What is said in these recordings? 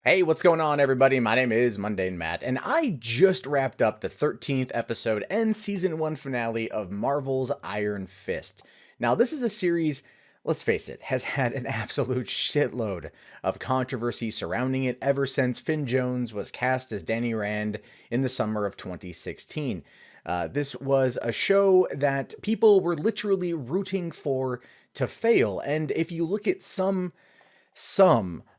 Hey, what's going on, everybody? My name is Mundane Matt, and I just wrapped up the 13th episode and season 1 finale of Marvel's Iron Fist. Now, this is a series, let's face it, has had an absolute shitload of controversy surrounding it ever since Finn Jones was cast as Danny Rand in the summer of 2016. This was a show that people were literally rooting for to fail, and if you look at some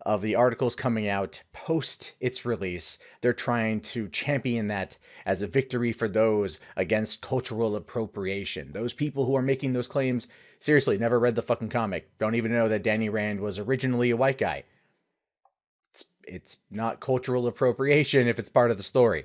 of the articles coming out post its release, they're trying to champion that as a victory for those against cultural appropriation. Those people who are making those claims, seriously, never read the fucking comic, don't even know that Danny Rand was originally a white guy. It's not cultural appropriation if it's part of the story.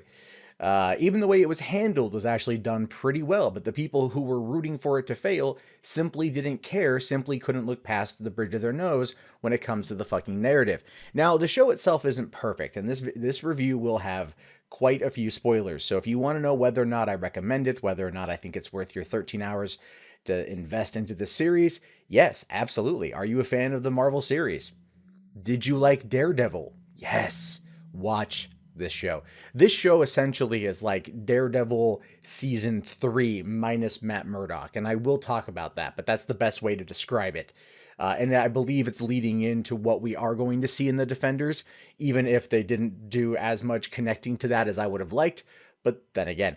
Even the way it was handled was actually done pretty well, but the people who were rooting for it to fail simply didn't care, simply couldn't look past the bridge of their nose when it comes to the fucking narrative. Now, the show itself isn't perfect, and this review will have quite a few spoilers, so if you want to know whether or not I recommend it, whether or not I think it's worth your 13 hours to invest into the series, yes, absolutely. Are you a fan of the Marvel series? Did you like Daredevil? Yes. Watch this show. This show essentially is like Daredevil season 3 minus Matt Murdock, and I will talk about that, but that's the best way to describe it. And I believe it's leading into what we are going to see in the Defenders, even if they didn't do as much connecting to that as I would have liked. But then again,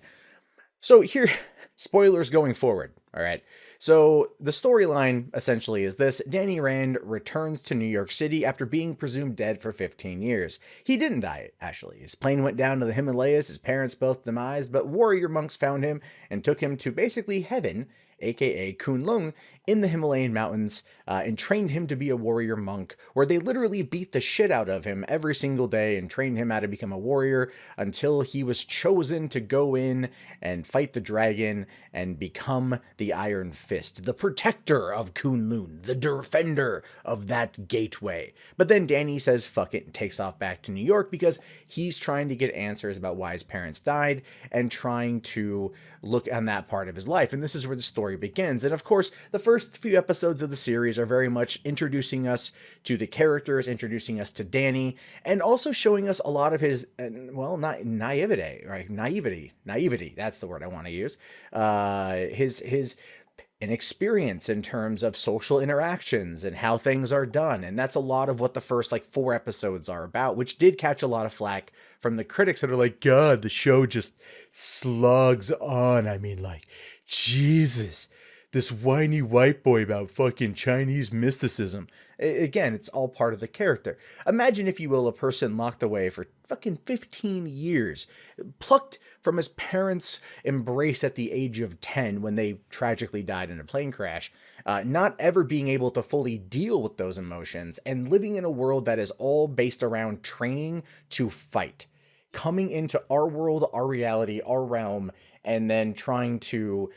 so here, spoilers going forward, all right? So the storyline essentially is this. Danny Rand returns to New York City after being presumed dead for 15 years. He didn't die, actually. His plane went down to the Himalayas, his parents both demised, but warrior monks found him and took him to basically heaven, aka Kunlun, in the Himalayan mountains, and trained him to be a warrior monk, where they literally beat the shit out of him every single day and trained him how to become a warrior until he was chosen to go in and fight the dragon and become the Iron Fist, the protector of Kunlun, the defender of that gateway. But then Danny says fuck it and takes off back to New York because he's trying to get answers about why his parents died and trying to look on that part of his life. And this is where the story begins. And of course, the first few episodes of the series are very much introducing us to the characters, introducing us to Danny, and also showing us a lot of his, well, not naivety, right? Naivety. That's the word I want to use. His inexperience in terms of social interactions and how things are done. And that's a lot of what the first 4 episodes are about, which did catch a lot of flack from the critics that are like, God, the show just slugs on. I mean, Jesus, this whiny white boy about fucking Chinese mysticism. Again, it's all part of the character. Imagine, if you will, a person locked away for fucking 15 years, plucked from his parents' embrace at the age of 10 when they tragically died in a plane crash, not ever being able to fully deal with those emotions, and living in a world that is all based around training to fight. Coming into our world, our reality, our realm, and then trying to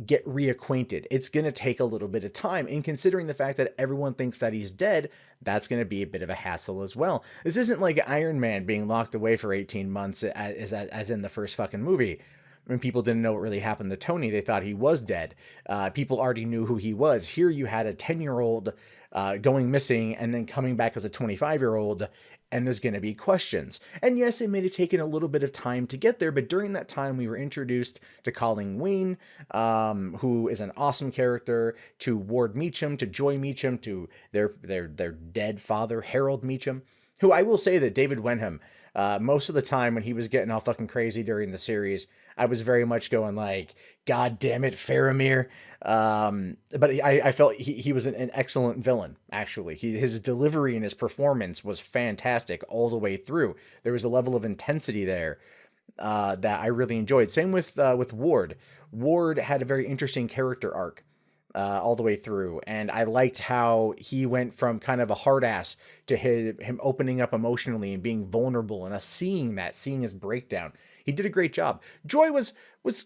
get reacquainted. It's going to take a little bit of time, and considering the fact that everyone thinks that he's dead, that's going to be a bit of a hassle as well. This isn't like Iron Man being locked away for 18 months as in the first fucking movie. When people didn't know what really happened to Tony, they thought he was dead. People already knew who he was. Here you had a 10-year-old going missing and then coming back as a 25-year-old, and there's going to be questions. And yes, it may have taken a little bit of time to get there, but during that time, we were introduced to Colleen Wing, who is an awesome character, to Ward Meacham, to Joy Meacham, to their dead father, Harold Meacham, who I will say that David Wenham, most of the time when he was getting all fucking crazy during the series, I was very much going like, God damn it, Faramir. But I felt he was an excellent villain, actually. His delivery and his performance was fantastic all the way through. There was a level of intensity there that I really enjoyed. Same with Ward. Ward had a very interesting character arc all the way through, and I liked how he went from kind of a hard ass to him opening up emotionally and being vulnerable, and us seeing his breakdown. He did a great job. Joy was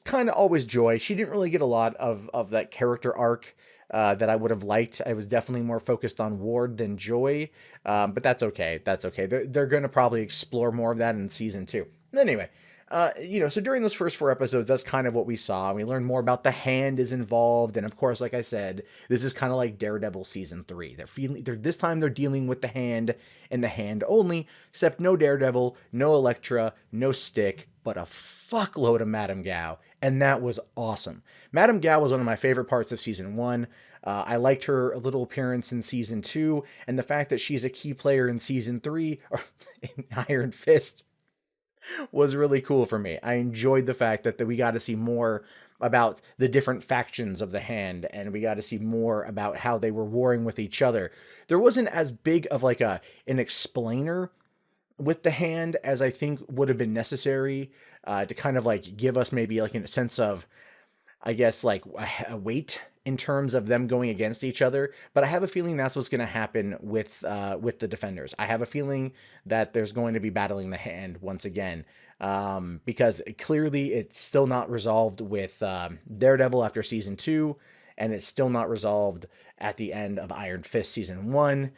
kind of always Joy. She didn't really get a lot of that character arc that I would have liked. I was definitely more focused on Ward than Joy, but that's okay. That's okay. They're going to probably explore more of that in season 2. Anyway, So during those first 4 episodes, that's kind of what we saw. We learned more about the hand is involved, and of course, like I said, this is kind of like Daredevil season 3. This time they're dealing with the hand and the hand only, except no Daredevil, no Elektra, no Stick, but a fuckload of Madame Gao, and that was awesome. Madame Gao was one of my favorite parts of season 1. I liked her little appearance in season 2, and the fact that she's a key player in season 3, or in Iron Fist, was really cool for me. I enjoyed the fact that we got to see more about the different factions of the hand, and we got to see more about how they were warring with each other. There wasn't as big of like an explainer with the hand as I think would have been necessary to kind of like give us maybe like a sense of, I guess, like a weight in terms of them going against each other. But I have a feeling that's what's going to happen with the Defenders. I have a feeling that there's going to be battling the hand once again, because clearly it's still not resolved with Daredevil after season 2, and it's still not resolved at the end of Iron Fist season 1.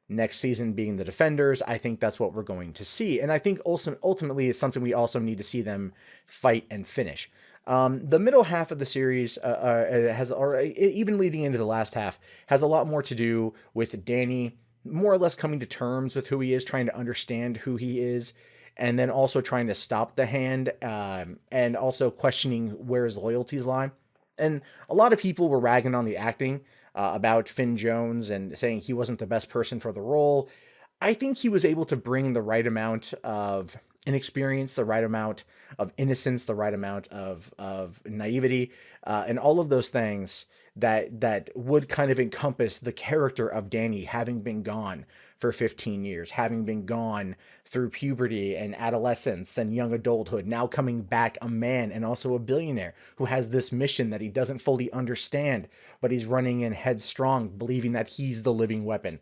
Next season being the Defenders, I think that's what we're going to see. And I think also ultimately it's something we also need to see them fight and finish. The middle half of the series has already, even leading into the last half, has a lot more to do with Danny more or less coming to terms with who he is, trying to understand who he is, and then also trying to stop the hand, and also questioning where his loyalties lie. And a lot of people were ragging on the acting about Finn Jones and saying he wasn't the best person for the role. I think he was able to bring the right amount of inexperience, the right amount of innocence, the right amount of naivety, and all of those things that would kind of encompass the character of Danny, having been gone for 15 years, having been gone through puberty and adolescence and young adulthood, now coming back a man and also a billionaire who has this mission that he doesn't fully understand, but he's running in headstrong, believing that he's the living weapon.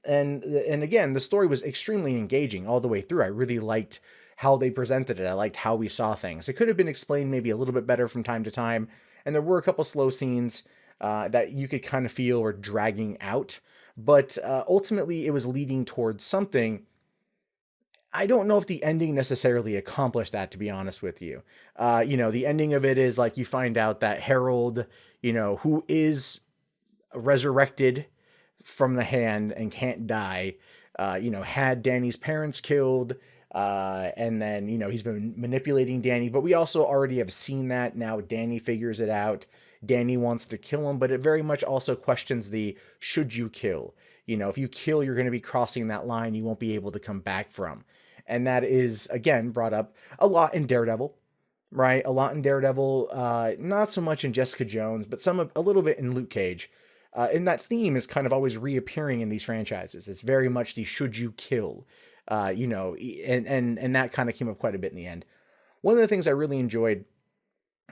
And again, the story was extremely engaging all the way through. I really liked how they presented it. I liked how we saw things. It could have been explained maybe a little bit better from time to time, and there were a couple slow scenes that you could kind of feel were dragging out, but ultimately it was leading towards something. I don't know if the ending necessarily accomplished that, to be honest with you. The ending of it is like you find out that Harold, who is resurrected from the hand and can't die, had Danny's parents killed, and then, he's been manipulating Danny, but we also already have seen that. Now Danny figures it out. Danny wants to kill him, but it very much also questions the, should you kill? If you kill, you're going to be crossing that line you won't be able to come back from. And that is, again, brought up a lot in Daredevil, right? A lot in Daredevil, not so much in Jessica Jones, but a little bit in Luke Cage. And that theme is kind of always reappearing in these franchises. It's very much the should you kill, and that kind of came up quite a bit in the end. One of the things I really enjoyed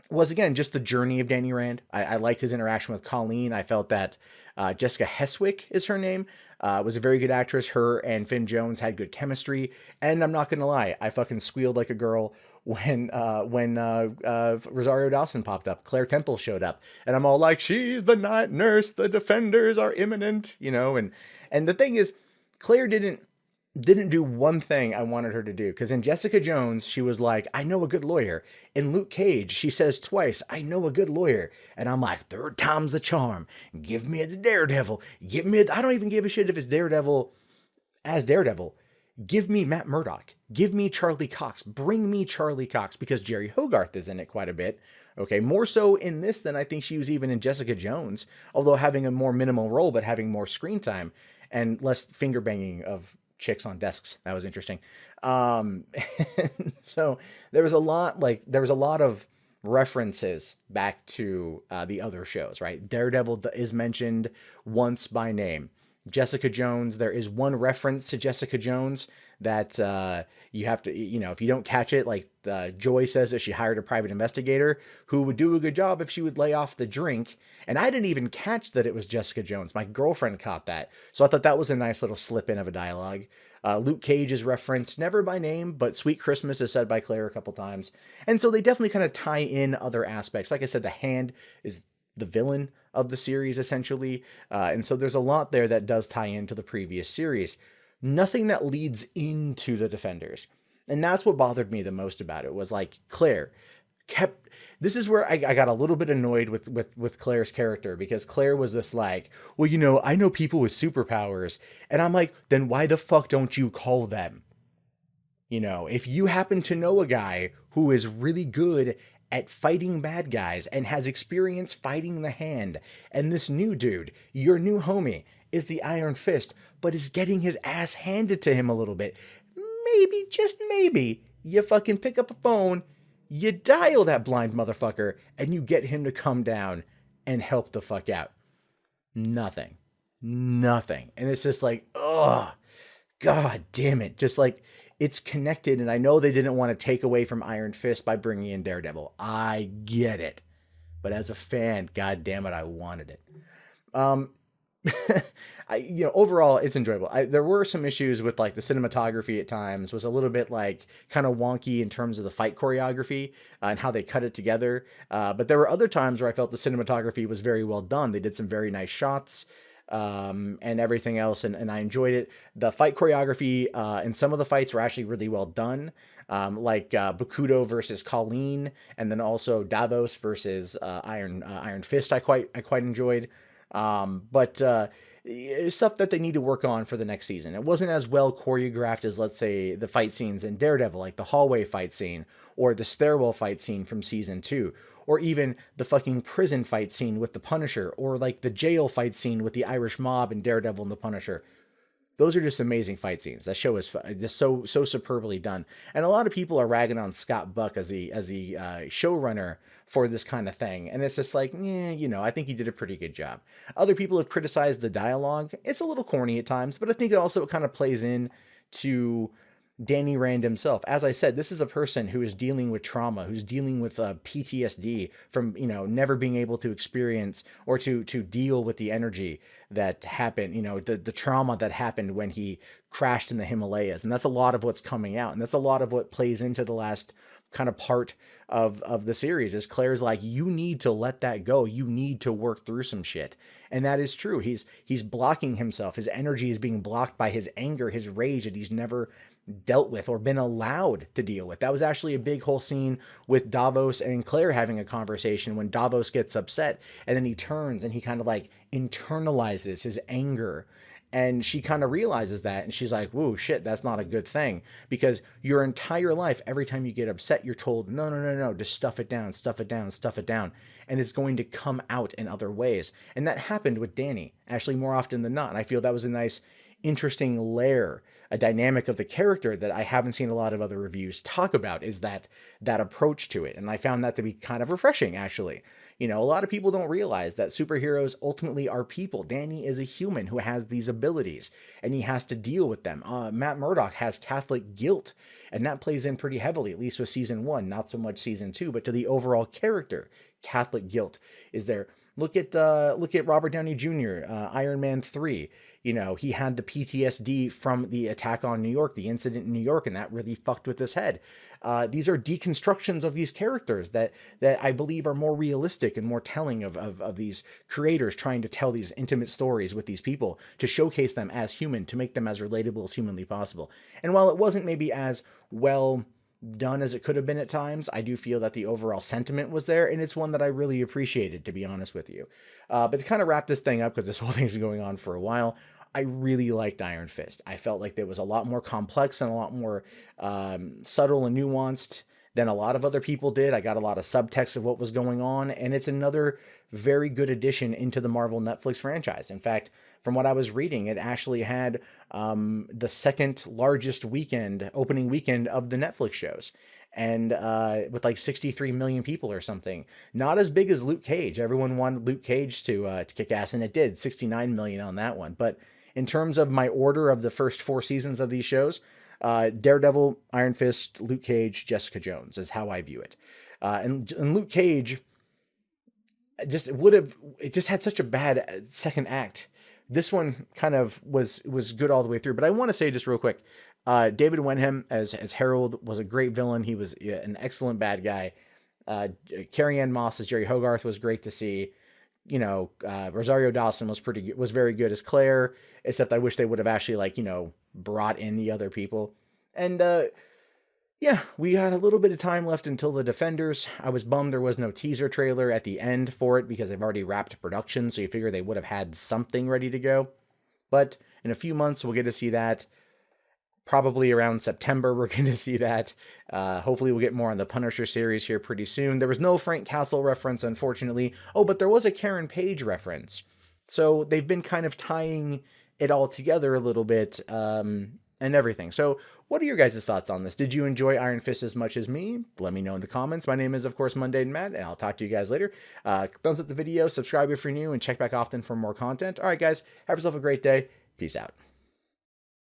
was, again, just the journey of Danny Rand. I liked his interaction with Colleen. I felt that Jessica Heswick is her name, was a very good actress. Her and Finn Jones had good chemistry. And I'm not going to lie, I fucking squealed like a girl when Rosario Dawson popped up. Claire Temple showed up. And I'm all like, she's the night nurse. The Defenders are imminent, And the thing is, Claire didn't do one thing I wanted her to do. Because in Jessica Jones, she was like, I know a good lawyer. In Luke Cage, she says twice, I know a good lawyer. And I'm like, third time's the charm. Give me the Daredevil. I don't even give a shit if it's Daredevil as Daredevil. Give me Matt Murdock. Give me Charlie Cox. Bring me Charlie Cox, because Jerry Hogarth is in it quite a bit. Okay, more so in this than I think she was even in Jessica Jones, although having a more minimal role, but having more screen time and less finger banging of chicks on desks. That was interesting. So there was a lot of references back to the other shows, right? Daredevil is mentioned once by name. Jessica Jones, there is one reference to Jessica Jones that you have to, if you don't catch it, like Joy says that she hired a private investigator who would do a good job if she would lay off the drink. And I didn't even catch that it was Jessica Jones. My girlfriend caught that. So I thought that was a nice little slip in of a dialogue. Luke Cage is referenced, never by name, but Sweet Christmas is said by Claire a couple times. And so they definitely kind of tie in other aspects. Like I said, the hand is the villain of the series, essentially. And so there's a lot there that does tie into the previous series. Nothing that leads into the Defenders. And that's what bothered me the most about it was like Claire kept this is where I got a little bit annoyed with Claire's character because Claire was just like, well, I know people with superpowers. And I'm like, then why the fuck don't you call them? If you happen to know a guy who is really good at fighting bad guys and has experience fighting the hand, and this new dude, your new homie, is the Iron Fist, but is getting his ass handed to him a little bit, maybe, just maybe, you fucking pick up a phone, you dial that blind motherfucker, and you get him to come down and help the fuck out. Nothing. Nothing. And it's just like, ugh, God damn it. Just like, it's connected, and I know they didn't want to take away from Iron Fist by bringing in Daredevil. I get it. But as a fan, God damn it, I wanted it. Overall, it's enjoyable. There were some issues with like the cinematography at times was a little bit like kind of wonky in terms of the fight choreography and how they cut it together. But there were other times where I felt the cinematography was very well done. They did some very nice shots and everything else, and I enjoyed it. The fight choreography and some of the fights were actually really well done. Like Bakudo versus Colleen, and then also Davos versus Iron Fist. I quite enjoyed. But stuff that they need to work on for the next season. It wasn't as well choreographed as, let's say, the fight scenes in Daredevil, like the hallway fight scene or the stairwell fight scene from season 2, or even the fucking prison fight scene with the Punisher, or like the jail fight scene with the Irish mob and Daredevil and the Punisher. Those are just amazing fight scenes. That show is just so superbly done. And a lot of people are ragging on Scott Buck as the showrunner for this kind of thing. And it's just like, I think he did a pretty good job. Other people have criticized the dialogue. It's a little corny at times, but I think it also kind of plays in to Danny Rand himself. As I said, this is a person who is dealing with trauma, who's dealing with PTSD from, never being able to experience or to deal with the energy that happened, the trauma that happened when he crashed in the Himalayas. And that's a lot of what's coming out. And that's a lot of what plays into the last kind of part of the series is Claire's like, you need to let that go. You need to work through some shit. And that is true. He's blocking himself. His energy is being blocked by his anger, his rage that he's never dealt with or been allowed to deal with. That was actually a big whole scene with Davos and Claire having a conversation when Davos gets upset and then he turns and he kind of like internalizes his anger. And she kind of realizes that and she's like, whoa, shit, that's not a good thing. Because your entire life, every time you get upset, you're told, no, just stuff it down, stuff it down, stuff it down. And it's going to come out in other ways. And that happened with Danny, actually more often than not. And I feel that was a nice, interesting layer, a dynamic of the character that I haven't seen a lot of other reviews talk about, is that approach to it. And I found that to be kind of refreshing, actually. A lot of people don't realize that superheroes ultimately are people. Danny is a human who has these abilities and he has to deal with them. Matt Murdock has Catholic guilt, and that plays in pretty heavily, at least with season 1, not so much season 2, but to the overall character. Catholic guilt is there. Look at Robert Downey Jr., Iron Man 3. He had the PTSD from the attack on New York, the incident in New York, and that really fucked with his head. These are deconstructions of these characters that I believe are more realistic and more telling of these creators trying to tell these intimate stories with these people, to showcase them as human, to make them as relatable as humanly possible. And while it wasn't maybe as well done as it could have been at times, I do feel that the overall sentiment was there, and it's one that I really appreciated, to be honest with you. But to kind of wrap this thing up, because this whole thing's been going on for a while, I really liked Iron Fist. I felt like there was a lot more complex and a lot more subtle and nuanced than a lot of other people did. I got a lot of subtext of what was going on, and it's another very good addition into the Marvel Netflix franchise. In fact, from what I was reading, it actually had the second largest opening weekend of the Netflix shows. And with like 63 million people or something. Not as big as Luke Cage. Everyone wanted Luke Cage to kick ass, and it did. 69 million on that one. But in terms of my order of the first 4 seasons of these shows, Daredevil, Iron Fist, Luke Cage, Jessica Jones is how I view it. And Luke Cage it just had such a bad second act. This one kind of was good all the way through. But I want to say just real quick, David Wenham as Harold was a great villain. He was an excellent bad guy. Carrie-Anne Moss as Jerry Hogarth was great to see. Rosario Dawson was very good as Claire, except I wish they would have actually brought in the other people. And Yeah, we got a little bit of time left until the Defenders. I was bummed there was no teaser trailer at the end for it because they've already wrapped production, so you figure they would have had something ready to go. But in a few months, we'll get to see that. Probably around September, we're going to see that. Hopefully, we'll get more on the Punisher series here pretty soon. There was no Frank Castle reference, unfortunately. Oh, but there was a Karen Page reference. So they've been kind of tying it all together a little bit and everything. So, what are your guys' thoughts on this? Did you enjoy Iron Fist as much as me? Let me know in the comments. My name is, of course, Mundane Matt, and I'll talk to you guys later. Thumbs up the video, subscribe if you're new, and check back often for more content. All right, guys, have yourself a great day. Peace out.